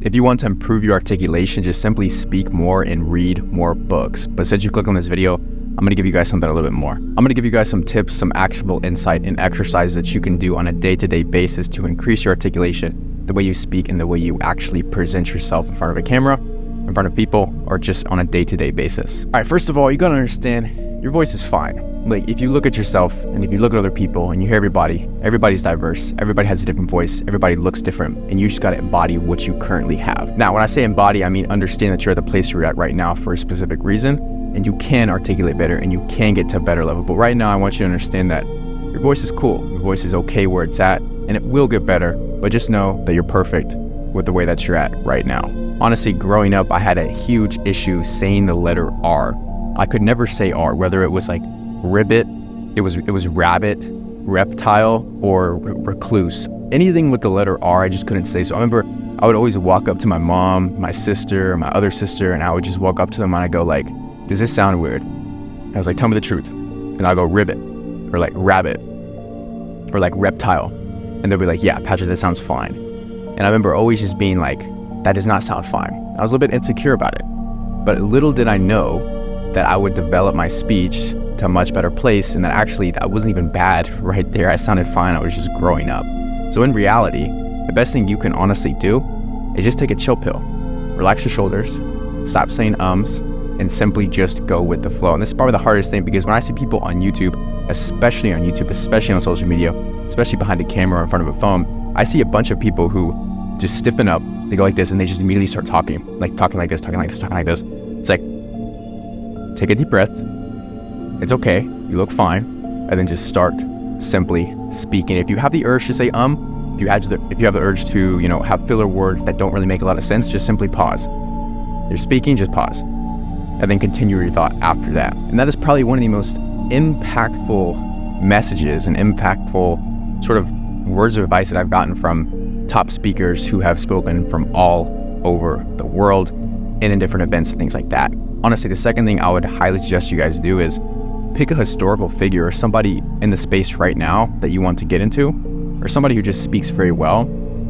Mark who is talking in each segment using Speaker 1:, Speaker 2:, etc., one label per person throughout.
Speaker 1: If you want to improve your articulation, just simply speak more and read more books. But since you click on this video, I'm going to give you guys something a little bit more. I'm going to give you guys some tips, some actionable insight and exercises that you can do on a day-to-day basis to increase your articulation, the way you speak and the way you actually present yourself in front of a camera, in front of people, or just on a day-to-day basis. All right, first of all, you got to understand your voice is fine. Like if you look at yourself and if you look at other people and you hear everybody's diverse, everybody has a different voice, everybody looks different, and you just got to embody what you currently have. Now, when I say embody, I mean understand that you're at the place you're at right now for a specific reason, and you can articulate better and you can get to a better level. But right now, I want you to understand that your voice is cool. Your voice is okay where it's at, and it will get better, but just know that you're perfect with the way that you're at right now. Honestly, growing up, I had a huge issue saying the letter R. I could never say R, whether it was like ribbit, it was rabbit, reptile, or recluse. Anything with the letter R, I just couldn't say. So I remember I would always walk up to my mom, my sister, my other sister, and I would just walk up to them and I'd go like, does this sound weird? I was like, tell me the truth. And I'll go ribbit, or like rabbit, or like reptile. And they'll be like, yeah, Patrick, that sounds fine. And I remember always just being like, that does not sound fine. I was a little bit insecure about it. But little did I know that I would develop my speech to a much better place, and that actually that wasn't even bad right there. I sounded fine. I was just growing up. So in reality, the best thing you can honestly do is just take a chill pill. Relax your shoulders, stop saying ums, and simply just go with the flow. And this is probably the hardest thing, because when I see people on YouTube, especially on social media, especially behind a camera or in front of a phone, I see a bunch of people who just stiffen up, they go like this, and they just immediately start talking like this. It's like, take a deep breath. It's okay, you look fine, and then just start simply speaking. If you have the urge to say if you have the urge to, have filler words that don't really make a lot of sense, just simply pause. You're speaking, just pause, and then continue your thought after that. And that is probably one of the most impactful messages and impactful sort of words of advice that I've gotten from top speakers who have spoken from all over the world and in different events and things like that. Honestly, the second thing I would highly suggest you guys do is pick a historical figure or somebody in the space right now that you want to get into, or somebody who just speaks very well,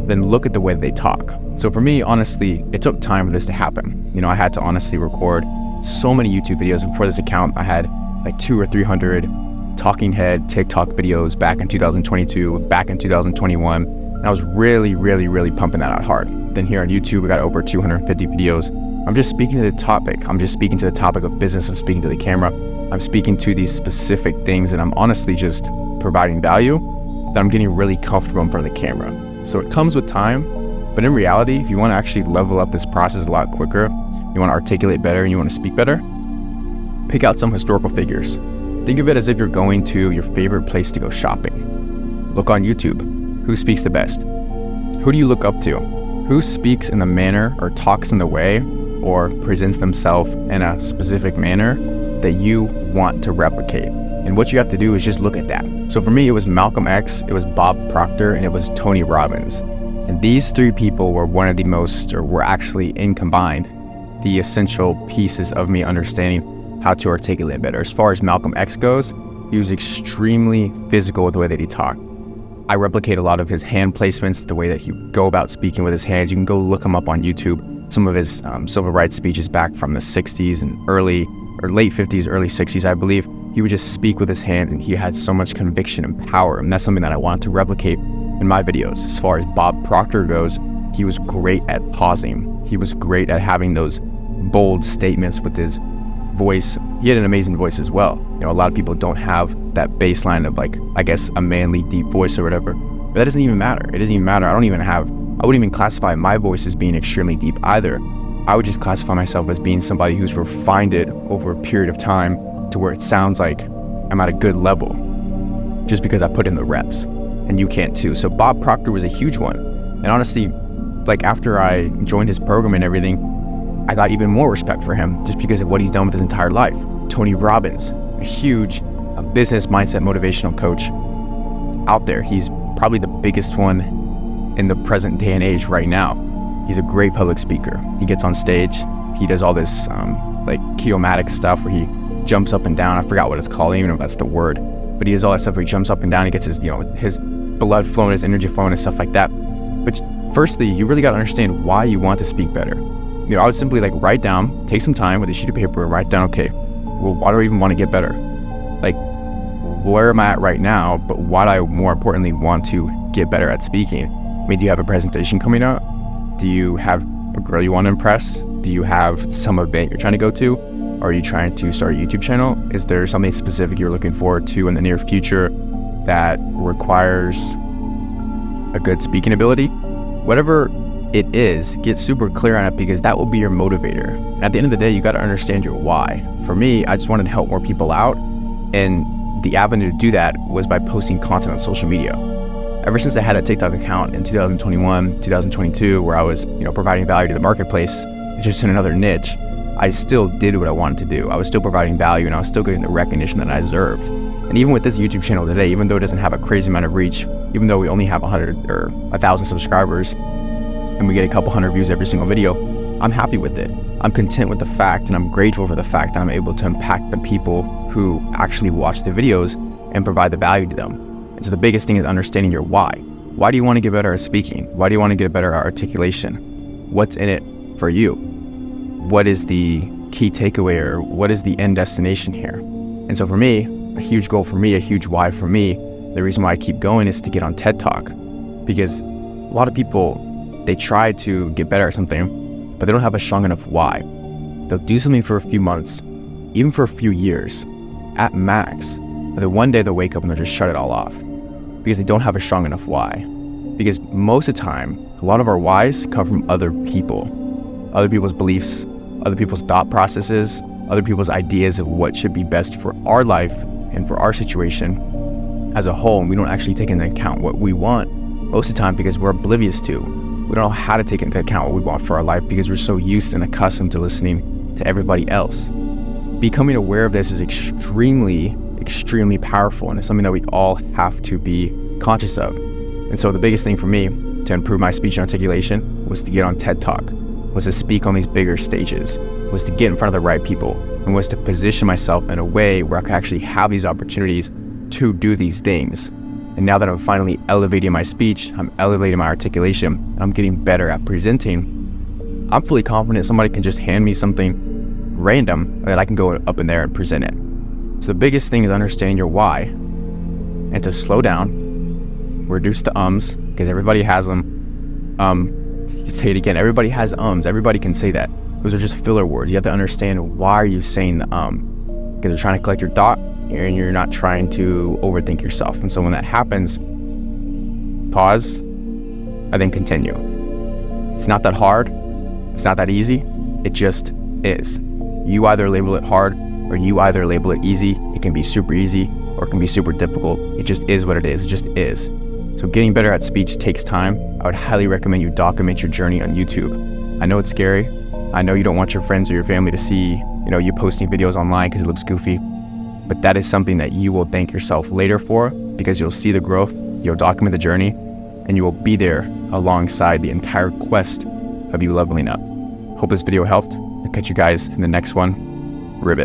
Speaker 1: then look at the way they talk. So for me, honestly, it took time for this to happen. I had to honestly record so many YouTube videos. Before this account, I had like 200 or 300 talking head TikTok videos back in 2022, back in 2021. And I was really, really, really pumping that out hard. Then here on YouTube, we got over 250 videos. I'm just speaking to the topic. I'm just speaking to the topic of business. I'm speaking to the camera. I'm speaking to these specific things, and I'm honestly just providing value that I'm getting really comfortable in front of the camera. So it comes with time, but in reality, if you want to actually level up this process a lot quicker, you want to articulate better and you want to speak better, pick out some historical figures. Think of it as if you're going to your favorite place to go shopping. Look on YouTube. Who speaks the best? Who do you look up to? Who speaks in the manner or talks in the way or presents themselves in a specific manner that you want to replicate? And what you have to do is just look at that. So for me, it was Malcolm X, it was Bob Proctor, and it was Tony Robbins. And these three people were one of the most, or were actually in combined, the essential pieces of me understanding how to articulate better. As far as Malcolm X goes, he was extremely physical with the way that he talked. I replicate a lot of his hand placements, the way that he would go about speaking with his hands. You can go look him up on YouTube. Some of his civil rights speeches back from the 60s and late 50s, early 60s, I believe. He would just speak with his hand, and he had so much conviction and power. And that's something that I wanted to replicate in my videos. As far as Bob Proctor goes, he was great at pausing. He was great at having those bold statements with his voice. He had an amazing voice as well. A lot of people don't have that baseline of like, I guess, a manly deep voice or whatever, but that doesn't even matter. It doesn't even matter. I wouldn't even classify my voice as being extremely deep either. I would just classify myself as being somebody who's refined it over a period of time to where it sounds like I'm at a good level just because I put in the reps, and you can't too. So Bob Proctor was a huge one. And honestly, like after I joined his program and everything, I got even more respect for him just because of what he's done with his entire life. Tony Robbins, a huge business mindset motivational coach out there. He's probably the biggest one in the present day and age right now. He's a great public speaker. He gets on stage. He does all this like cheomatic stuff where he jumps up and down. I forgot what it's called, even if that's the word. But he does all that stuff where he jumps up and down. He gets his, his blood flowing, his energy flowing and stuff like that. But Firstly, you really got to understand why you want to speak better. I would simply write down, take some time with a sheet of paper and write down, okay, well, why do I even want to get better? Where am I at right now, but why do I more importantly want to get better at speaking? Do you have a presentation coming up? Do you have a girl you want to impress? Do you have some event you're trying to go to? Are you trying to start a YouTube channel? Is there something specific you're looking forward to in the near future that requires a good speaking ability? Whatever it is, get super clear on it, because that will be your motivator. And at the end of the day, you got to understand your why. For me, I just wanted to help more people out, and the avenue to do that was by posting content on social media. Ever since I had a TikTok account in 2021, 2022, where I was, providing value to the marketplace, just in another niche, I still did what I wanted to do. I was still providing value, and I was still getting the recognition that I deserved. And even with this YouTube channel today, even though it doesn't have a crazy amount of reach, even though we only have 100 or 1,000 subscribers, and we get a couple hundred views every single video, I'm happy with it. I'm content with the fact, and I'm grateful for the fact that I'm able to impact the people who actually watch the videos and provide the value to them. And so the biggest thing is understanding your why. Why do you want to get better at speaking? Why do you want to get better at articulation? What's in it for you? What is the key takeaway, or what is the end destination here? And so for me, a huge goal for me, a huge why for me, the reason why I keep going is to get on TED Talk. Because a lot of people, they try to get better at something, but they don't have a strong enough why. They'll do something for a few months, even for a few years, at max, but then one day they'll wake up and they'll just shut it all off because they don't have a strong enough why. Because most of the time, a lot of our whys come from other people, other people's beliefs, other people's thought processes, other people's ideas of what should be best for our life and for our situation as a whole. And we don't actually take into account what we want most of the time because we're oblivious to. We don't know how to take into account what we want for our life because we're so used and accustomed to listening to everybody else. Becoming aware of this is extremely powerful, and it's something that we all have to be conscious of. And so the biggest thing for me to improve my speech and articulation was to get on TED Talk, was to speak on these bigger stages, was to get in front of the right people, and was to position myself in a way where I could actually have these opportunities to do these things. And now that I'm finally elevating my speech, I'm elevating my articulation, I'm getting better at presenting, I'm fully confident somebody can just hand me something random that I can go up in there and present it. So the biggest thing is understanding your why, and to slow down, reduce the ums, because everybody has them. Say it again, everybody has ums, everybody can say that. Those are just filler words. You have to understand why are you saying the because you're trying to collect your thought, and you're not trying to overthink yourself. And so when that happens, pause, and then continue. It's not that hard, it's not that easy, it just is. You either label it hard, or you either label it easy. It can be super easy, or it can be super difficult. It just is what it is, it just is. So getting better at speech takes time. I would highly recommend you document your journey on YouTube. I know it's scary. I know you don't want your friends or your family to see, you posting videos online because it looks goofy. But that is something that you will thank yourself later for, because you'll see the growth, you'll document the journey, and you will be there alongside the entire quest of you leveling up. Hope this video helped. I'll catch you guys in the next one. Ribbit.